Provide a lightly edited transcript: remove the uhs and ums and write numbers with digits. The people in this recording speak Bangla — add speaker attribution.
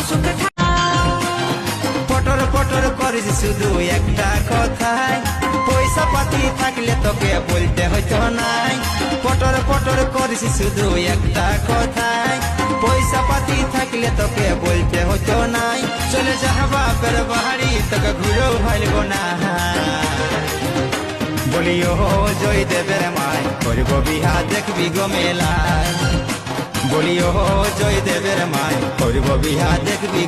Speaker 1: সুখে
Speaker 2: পটর পটর করিস শুধু একটা কথাই, পয়সা পাতি থাকলে তোকে বলতে হইতো নাই। পটর পটর করিস শুধু একটা কথাই, পয়সা পাতি থাকলে তোকে বলতে হইতো নাই। চলে যা বাপের বাড়ি, তোকে ঘুরেও ভাইব না। বলিও জয়দেবের মায়, করব বিহা দেখবি গো মেলায়। বলিও জয়দেবের মায়, করব বিহা দেখবি।